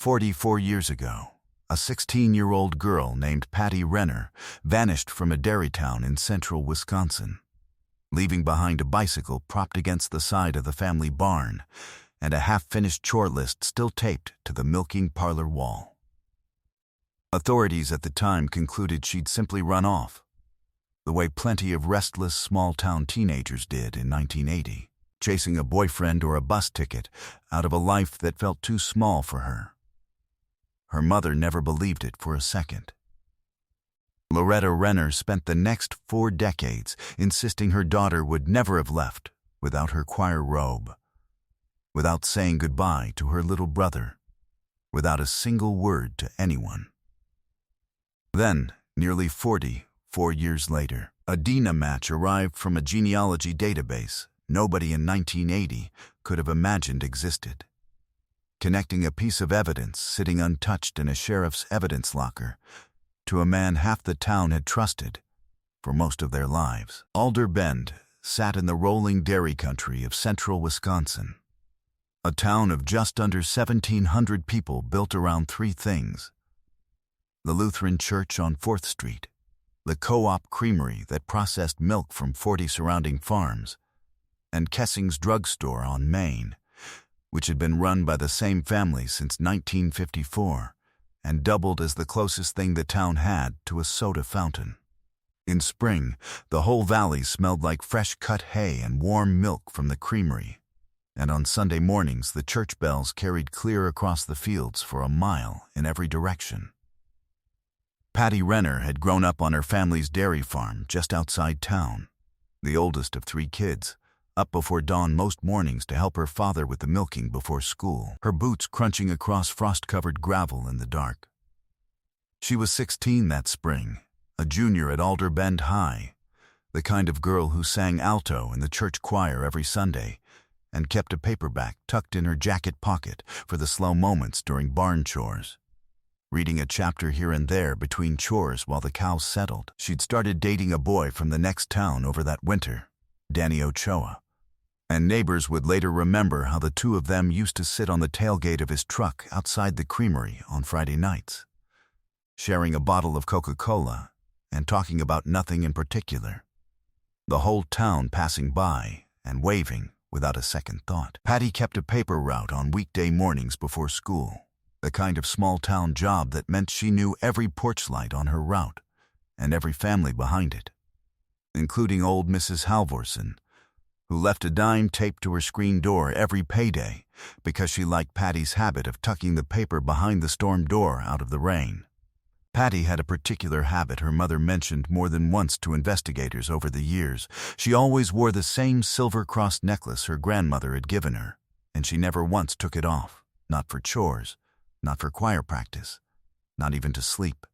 44 years ago, a 16-year-old girl named Patty Renner vanished from a dairy town in central Wisconsin, leaving behind a bicycle propped against the side of the family barn and a half-finished chore list still taped to the milking parlor wall. Authorities at the time concluded she'd simply run off, the way plenty of restless small-town teenagers did in 1980, chasing a boyfriend or a bus ticket out of a life that felt too small for her. Her mother never believed it for a second. Loretta Renner spent the next 4 decades insisting her daughter would never have left without her choir robe, without saying goodbye to her little brother, without a single word to anyone. Then, nearly 44 years later, a DNA match arrived from a genealogy database nobody in 1980 could have imagined existed, connecting a piece of evidence sitting untouched in a sheriff's evidence locker to a man half the town had trusted for most of their lives. Alder Bend sat in the rolling dairy country of central Wisconsin, a town of just under 1,700 people built around 3 things: the Lutheran Church on 4th Street, the co-op creamery that processed milk from 40 surrounding farms, and Kessing's drugstore on Main, which had been run by the same family since 1954 and doubled as the closest thing the town had to a soda fountain. In spring, the whole valley smelled like fresh-cut hay and warm milk from the creamery, and on Sunday mornings the church bells carried clear across the fields for a mile in every direction. Patty Renner had grown up on her family's dairy farm just outside town, the oldest of 3 kids, up before dawn most mornings to help her father with the milking before school, her boots crunching across frost-covered gravel in the dark. She was 16 that spring, a junior at Alder Bend High, the kind of girl who sang alto in the church choir every Sunday and kept a paperback tucked in her jacket pocket for the slow moments during barn chores, reading a chapter here and there between chores while the cows settled. She'd started dating a boy from the next town over that winter, Danny Ochoa, and neighbors would later remember how the 2 of them used to sit on the tailgate of his truck outside the creamery on Friday nights, sharing a bottle of Coca-Cola and talking about nothing in particular, the whole town passing by and waving without a second thought. Patty kept a paper route on weekday mornings before school, the kind of small-town job that meant she knew every porch light on her route and every family behind it, including old Mrs. Halvorson, who left a dime taped to her screen door every payday because she liked Patty's habit of tucking the paper behind the storm door out of the rain. Patty had a particular habit her mother mentioned more than once to investigators over the years. She always wore the same silver-crossed necklace her grandmother had given her, and she never once took it off, not for chores, not for choir practice, not even to sleep.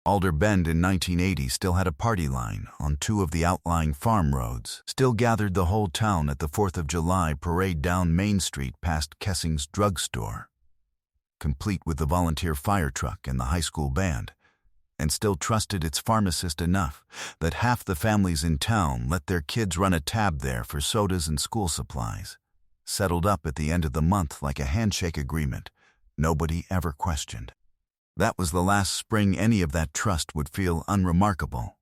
Alder Bend in 1980 still had a party line on 2 of the outlying farm roads, still gathered the whole town at the 4th of July parade down Main Street past Kessing's drugstore, complete with the volunteer fire truck and the high school band, and still trusted its pharmacist enough that half the families in town let their kids run a tab there for sodas and school supplies, settled up at the end of the month like a handshake agreement nobody ever questioned. That was the last spring any of that trust would feel unremarkable.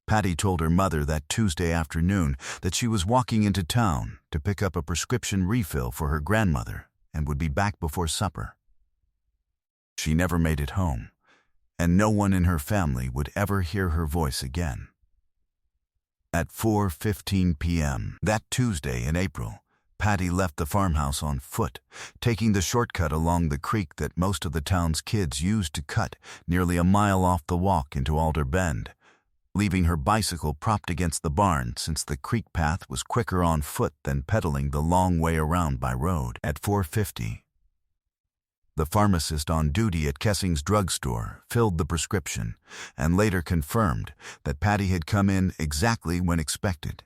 Patty told her mother that Tuesday afternoon that she was walking into town to pick up a prescription refill for her grandmother and would be back before supper. She never made it home, and no one in her family would ever hear her voice again. At 4:15 p.m. that Tuesday in April, Patty left the farmhouse on foot, taking the shortcut along the creek that most of the town's kids used to cut nearly a mile off the walk into Alder Bend, leaving her bicycle propped against the barn since the creek path was quicker on foot than pedaling the long way around by road. At 4:50, the pharmacist on duty at Kessing's drugstore filled the prescription and later confirmed that Patty had come in exactly when expected,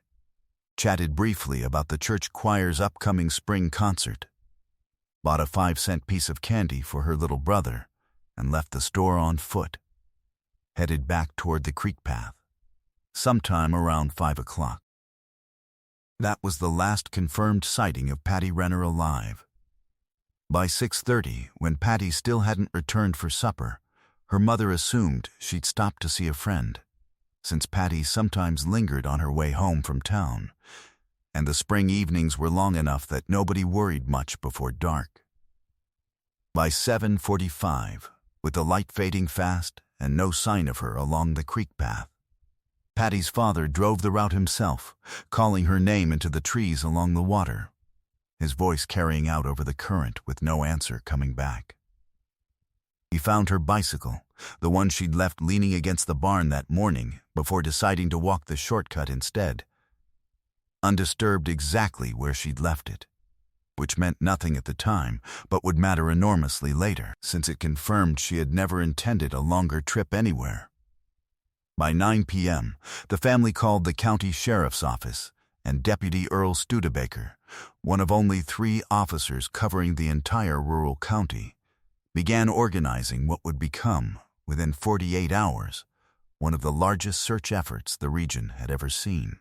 chatted briefly about the church choir's upcoming spring concert, bought a 5-cent piece of candy for her little brother, and left the store on foot, headed back toward the creek path, sometime around 5 o'clock. That was the last confirmed sighting of Patty Renner alive. By 6:30, when Patty still hadn't returned for supper, her mother assumed she'd stopped to see a friend, since Patty sometimes lingered on her way home from town, and the spring evenings were long enough that nobody worried much before dark. By 7:45, with the light fading fast and no sign of her along the creek path, Patty's father drove the route himself, calling her name into the trees along the water, his voice carrying out over the current with no answer coming back. He found her bicycle, the one she'd left leaning against the barn that morning before deciding to walk the shortcut instead, undisturbed exactly where she'd left it, which meant nothing at the time but would matter enormously later, since it confirmed she had never intended a longer trip anywhere. By 9 p.m., the family called the county sheriff's office, and Deputy Earl Studebaker, one of only 3 officers covering the entire rural county, began organizing what would become, within 48 hours, one of the largest search efforts the region had ever seen.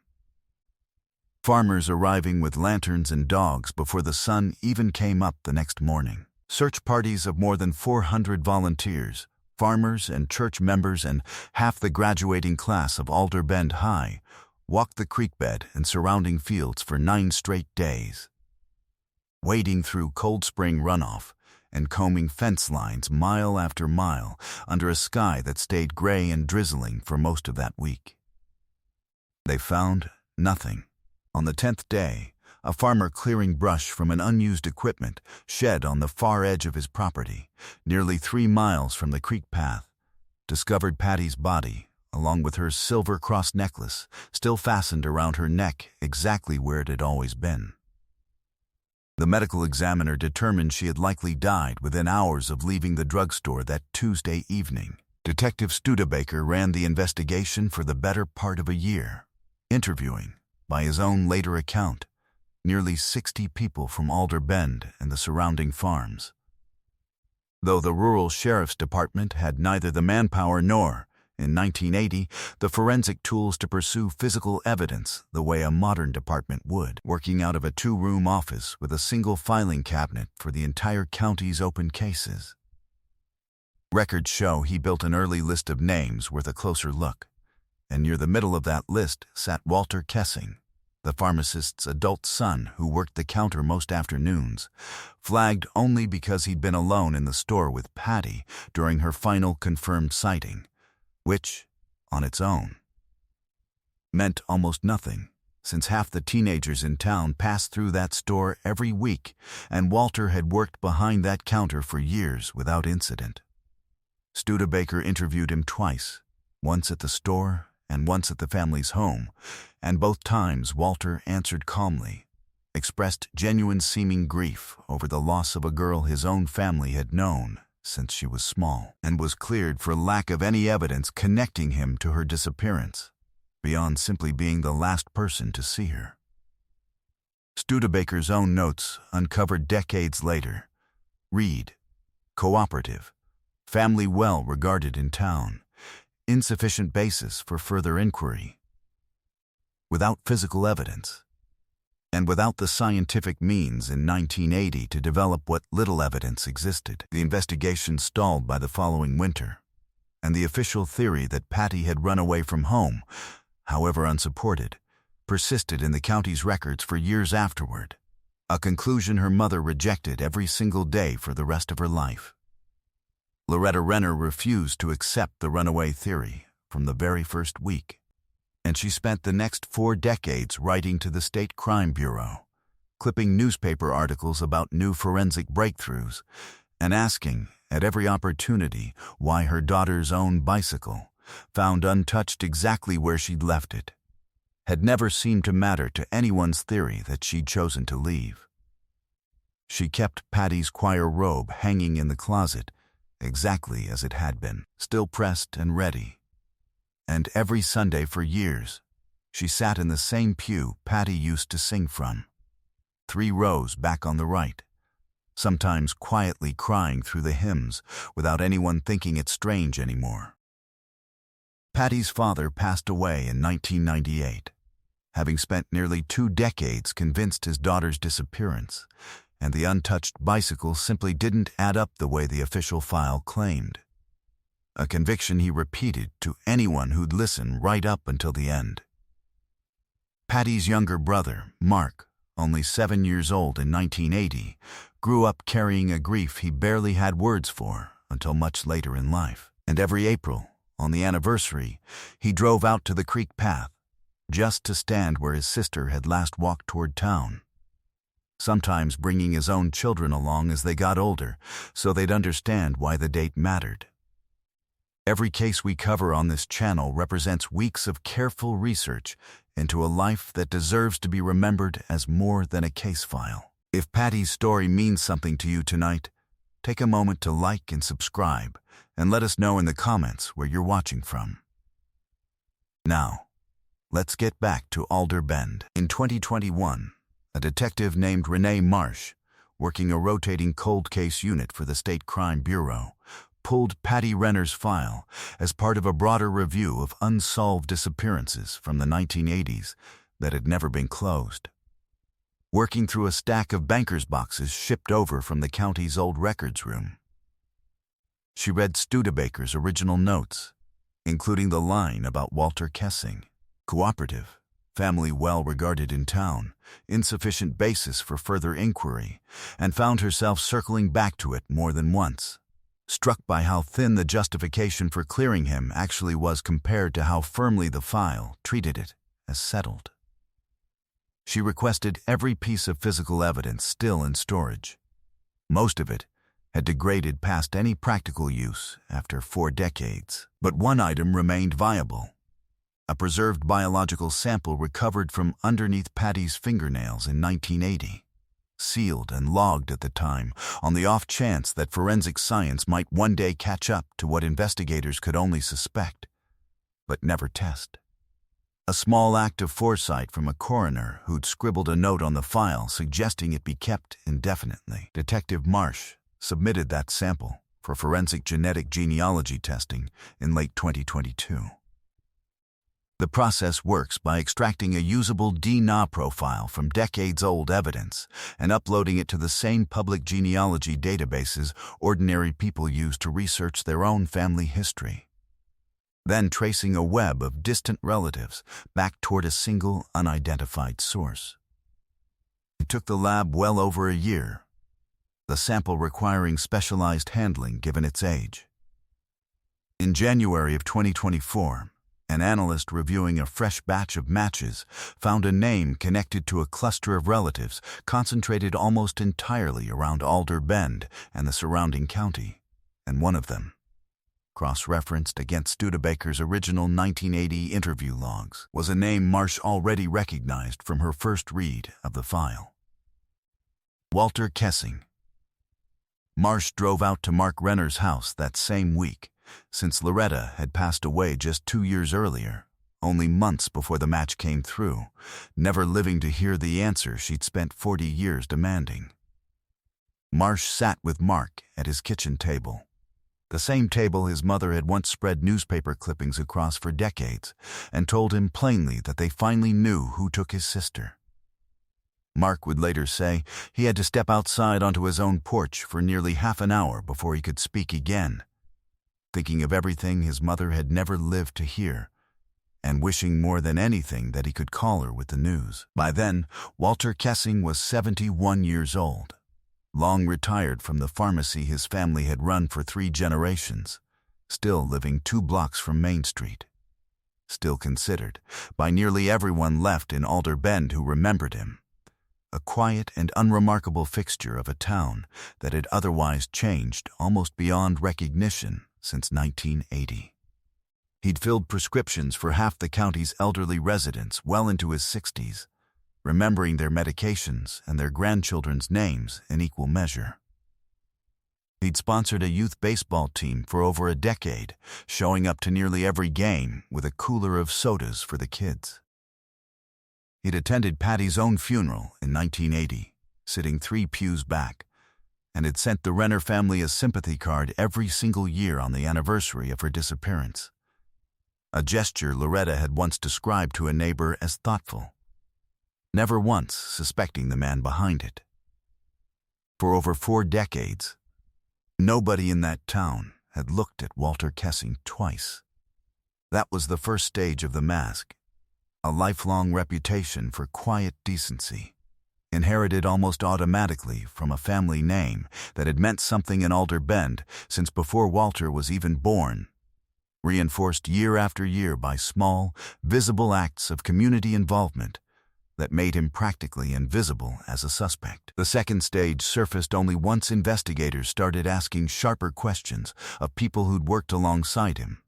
Farmers arriving with lanterns and dogs before the sun even came up the next morning. Search parties of more than 400 volunteers, farmers and church members, and half the graduating class of Alder Bend High walked the creek bed and surrounding fields for 9 straight days, wading through Cold Spring runoff and combing fence lines mile after mile under a sky that stayed gray and drizzling for most of that week. They found nothing. On the 10th day, a farmer clearing brush from an unused equipment shed on the far edge of his property, nearly 3 miles from the creek path, discovered Patty's body, along with her silver cross necklace, still fastened around her neck exactly where it had always been. The medical examiner determined she had likely died within hours of leaving the drugstore that Tuesday evening. Detective Studebaker ran the investigation for the better part of a year, interviewing, by his own later account, nearly 60 people from Alder Bend and the surrounding farms. Though the rural sheriff's department had neither the manpower nor, in 1980, the forensic tools to pursue physical evidence the way a modern department would, working out of a 2-room office with a single filing cabinet for the entire county's open cases. Records show he built an early list of names worth a closer look, and near the middle of that list sat Walter Kessing, the pharmacist's adult son who worked the counter most afternoons, flagged only because he'd been alone in the store with Patty during her final confirmed sighting, which, on its own, meant almost nothing, since half the teenagers in town passed through that store every week, and Walter had worked behind that counter for years without incident. Studebaker interviewed him twice, once at the store and once at the family's home, and both times Walter answered calmly, expressed genuine seeming grief over the loss of a girl his own family had known since she was small, and was cleared for lack of any evidence connecting him to her disappearance, beyond simply being the last person to see her. Studebaker's own notes, uncovered decades later, read, "Cooperative, family well regarded in town, insufficient basis for further inquiry." Without physical evidence, and without the scientific means in 1980 to develop what little evidence existed, the investigation stalled by the following winter, and the official theory that Patty had run away from home, however unsupported, persisted in the county's records for years afterward, a conclusion her mother rejected every single day for the rest of her life. Loretta Renner refused to accept the runaway theory from the very first week, and she spent the next 4 decades writing to the State Crime Bureau, clipping newspaper articles about new forensic breakthroughs, and asking, at every opportunity, why her daughter's own bicycle, found untouched exactly where she'd left it, had never seemed to matter to anyone's theory that she'd chosen to leave. She kept Patty's choir robe hanging in the closet, exactly as it had been, still pressed and ready. And every Sunday for years, she sat in the same pew Patty used to sing from, 3 rows back on the right, sometimes quietly crying through the hymns without anyone thinking it strange anymore. Patty's father passed away in 1998, having spent nearly 2 decades convinced his daughter's disappearance, and the untouched bicycle simply didn't add up the way the official file claimed. A conviction he repeated to anyone who'd listen right up until the end. Patty's younger brother, Mark, only 7 years old in 1980, grew up carrying a grief he barely had words for until much later in life. And every April, on the anniversary, he drove out to the creek path, just to stand where his sister had last walked toward town. Sometimes bringing his own children along as they got older, so they'd understand why the date mattered. Every case we cover on this channel represents weeks of careful research into a life that deserves to be remembered as more than a case file. If Patty's story means something to you tonight, take a moment to like and subscribe, and let us know in the comments where you're watching from. Now, let's get back to Alder Bend. In 2021, a detective named Renee Marsh, working a rotating cold case unit for the State Crime Bureau, pulled Patty Renner's file as part of a broader review of unsolved disappearances from the 1980s that had never been closed. Working through a stack of banker's boxes shipped over from the county's old records room, she read Studebaker's original notes, including the line about Walter Kessing, cooperative, family well regarded in town, insufficient basis for further inquiry, and found herself circling back to it more than once, struck by how thin the justification for clearing him actually was compared to how firmly the file treated it as settled. She requested every piece of physical evidence still in storage. Most of it had degraded past any practical use after 4 decades, but one item remained viable: a preserved biological sample recovered from underneath Patty's fingernails in 1980. Sealed and logged at the time, on the off chance that forensic science might one day catch up to what investigators could only suspect, but never test. A small act of foresight from a coroner who'd scribbled a note on the file suggesting it be kept indefinitely. Detective Marsh submitted that sample for forensic genetic genealogy testing in late 2022. The process works by extracting a usable DNA profile from decades-old evidence and uploading it to the same public genealogy databases ordinary people use to research their own family history. Then tracing a web of distant relatives back toward a single unidentified source. It took the lab well over a year, the sample requiring specialized handling given its age. In January of 2024, an analyst reviewing a fresh batch of matches found a name connected to a cluster of relatives concentrated almost entirely around Alder Bend and the surrounding county, and one of them, cross-referenced against Studebaker's original 1980 interview logs, was a name Marsh already recognized from her first read of the file: Walter Kessing. Marsh drove out to Mark Renner's house that same week, since Loretta had passed away just 2 years earlier, only months before the match came through, never living to hear the answer she'd spent 40 years demanding. Marsh sat with Mark at his kitchen table, the same table his mother had once spread newspaper clippings across for decades, and told him plainly that they finally knew who took his sister. Mark would later say he had to step outside onto his own porch for nearly half an hour before he could speak again, thinking of everything his mother had never lived to hear, and wishing more than anything that he could call her with the news. By then, Walter Kessing was 71 years old, long retired from the pharmacy his family had run for 3 generations, still living 2 blocks from Main Street. Still considered, by nearly everyone left in Alder Bend who remembered him, a quiet and unremarkable fixture of a town that had otherwise changed almost beyond recognition since 1980. He'd filled prescriptions for half the county's elderly residents well into his 60s, remembering their medications and their grandchildren's names in equal measure. He'd sponsored a youth baseball team for over a decade, showing up to nearly every game with a cooler of sodas for the kids. He'd attended Patty's own funeral in 1980, sitting 3 pews back, and had sent the Renner family a sympathy card every single year on the anniversary of her disappearance, a gesture Loretta had once described to a neighbor as thoughtful, never once suspecting the man behind it. For over 4 decades, nobody in that town had looked at Walter Kessing twice. That was the first stage of the mask, a lifelong reputation for quiet decency, inherited almost automatically from a family name that had meant something in Alder Bend since before Walter was even born, reinforced year after year by small, visible acts of community involvement that made him practically invisible as a suspect. The second stage surfaced only once investigators started asking sharper questions of people who'd worked alongside him.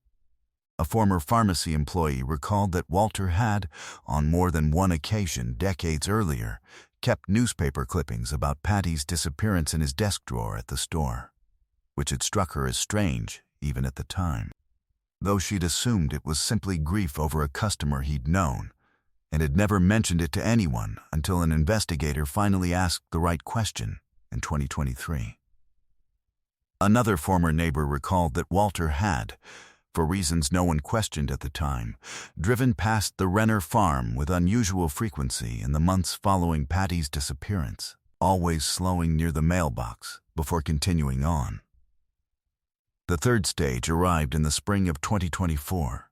A former pharmacy employee recalled that Walter had, on more than one occasion decades earlier, kept newspaper clippings about Patty's disappearance in his desk drawer at the store, which had struck her as strange even at the time. Though she'd assumed it was simply grief over a customer he'd known, and had never mentioned it to anyone until an investigator finally asked the right question in 2023. Another former neighbor recalled that Walter had, for reasons no one questioned at the time, driven past the Renner farm with unusual frequency in the months following Patty's disappearance, always slowing near the mailbox before continuing on. The third stage arrived in the spring of 2024,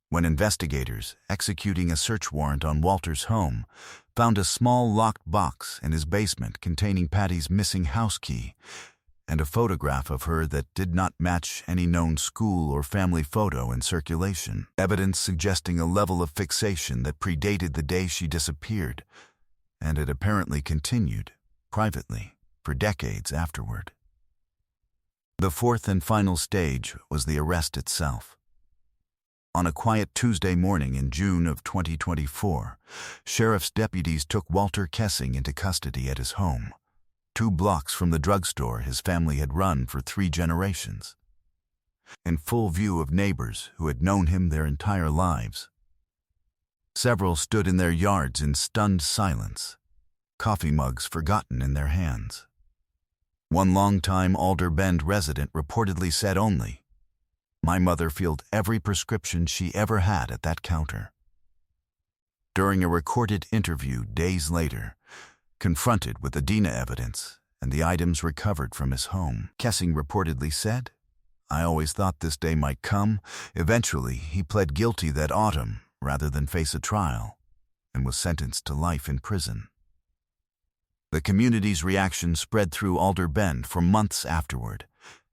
when investigators, executing a search warrant on Walter's home, found a small locked box in his basement containing Patty's missing house key and a photograph of her that did not match any known school or family photo in circulation, evidence suggesting a level of fixation that predated the day she disappeared and had apparently continued, privately, for decades afterward. The fourth and final stage was the arrest itself. On a quiet Tuesday morning in June of 2024, sheriff's deputies took Walter Kessing into custody at his home, 2 blocks from the drugstore his family had run for 3 generations, in full view of neighbors who had known him their entire lives. Several stood in their yards in stunned silence, coffee mugs forgotten in their hands. One longtime Alder Bend resident reportedly said only, "My mother filled every prescription she ever had at that counter." During a recorded interview days later, confronted with the DNA evidence and the items recovered from his home, Kessing reportedly said, "I always thought this day might come." Eventually, he pled guilty that autumn rather than face a trial, and was sentenced to life in prison. The community's reaction spread through Alder Bend for months afterward,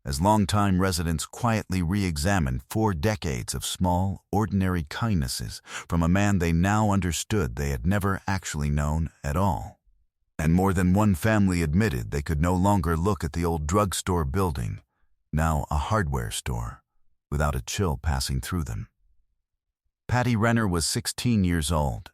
as longtime residents quietly re-examined 4 decades of small, ordinary kindnesses from a man they now understood they had never actually known at all. And more than one family admitted they could no longer look at the old drugstore building, now a hardware store, without a chill passing through them. Patty Renner was 16 years old.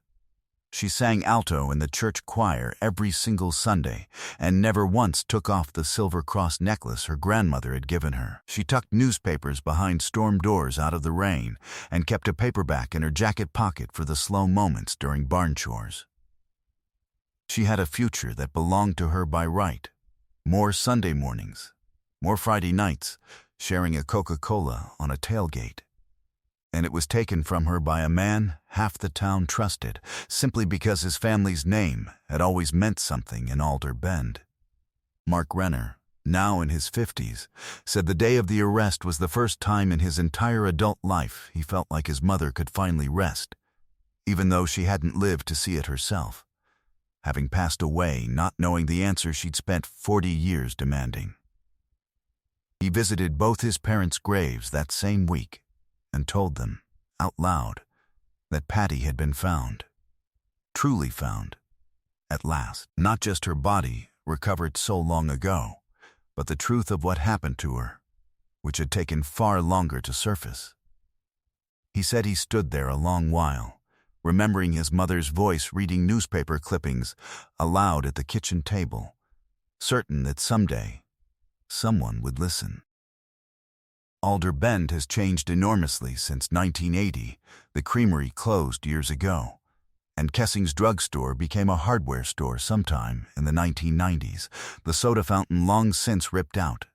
She sang alto in the church choir every single Sunday and never once took off the silver cross necklace her grandmother had given her. She tucked newspapers behind storm doors out of the rain and kept a paperback in her jacket pocket for the slow moments during barn chores. She had a future that belonged to her by right. More Sunday mornings, more Friday nights, sharing a Coca-Cola on a tailgate. And it was taken from her by a man half the town trusted, simply because his family's name had always meant something in Alder Bend. Mark Renner, now in his 50s, said the day of the arrest was the first time in his entire adult life he felt like his mother could finally rest, even though she hadn't lived to see it herself, having passed away not knowing the answer she'd spent 40 years demanding. He visited both his parents' graves that same week and told them, out loud, that Patty had been found, truly found, at last. Not just her body, recovered so long ago, but the truth of what happened to her, which had taken far longer to surface. He said he stood there a long while, remembering his mother's voice reading newspaper clippings aloud at the kitchen table, certain that someday, someone would listen. Alder Bend has changed enormously since 1980. The creamery closed years ago, and Kessing's drugstore became a hardware store sometime in the 1990s, the soda fountain long since ripped out.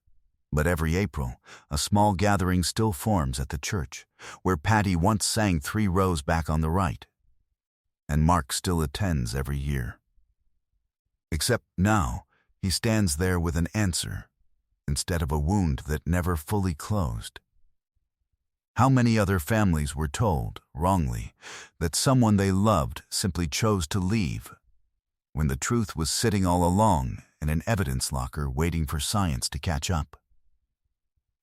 But every April, a small gathering still forms at the church, where Patty once sang 3 rows back on the right, and Mark still attends every year. Except now, He stands there with an answer, instead of a wound that never fully closed. How many other families were told, wrongly, that someone they loved simply chose to leave, when the truth was sitting all along in an evidence locker waiting for science to catch up?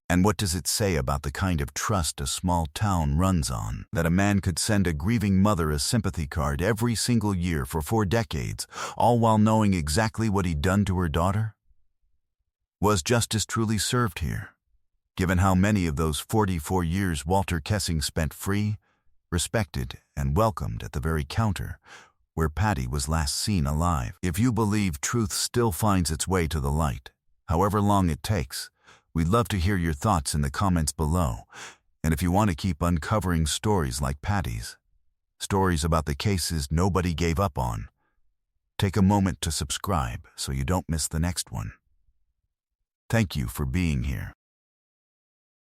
And what does it say about the kind of trust a small town runs on, that a man could send a grieving mother a sympathy card every single year for 4 decades, all while knowing exactly what he'd done to her daughter? Was justice truly served here, given how many of those 44 years Walter Kessing spent free, respected, and welcomed at the very counter where Patty was last seen alive? If you believe truth still finds its way to the light, however long it takes, we'd love to hear your thoughts in the comments below. And if you want to keep uncovering stories like Patty's, stories about the cases nobody gave up on, take a moment to subscribe so you don't miss the next one. Thank you for being here.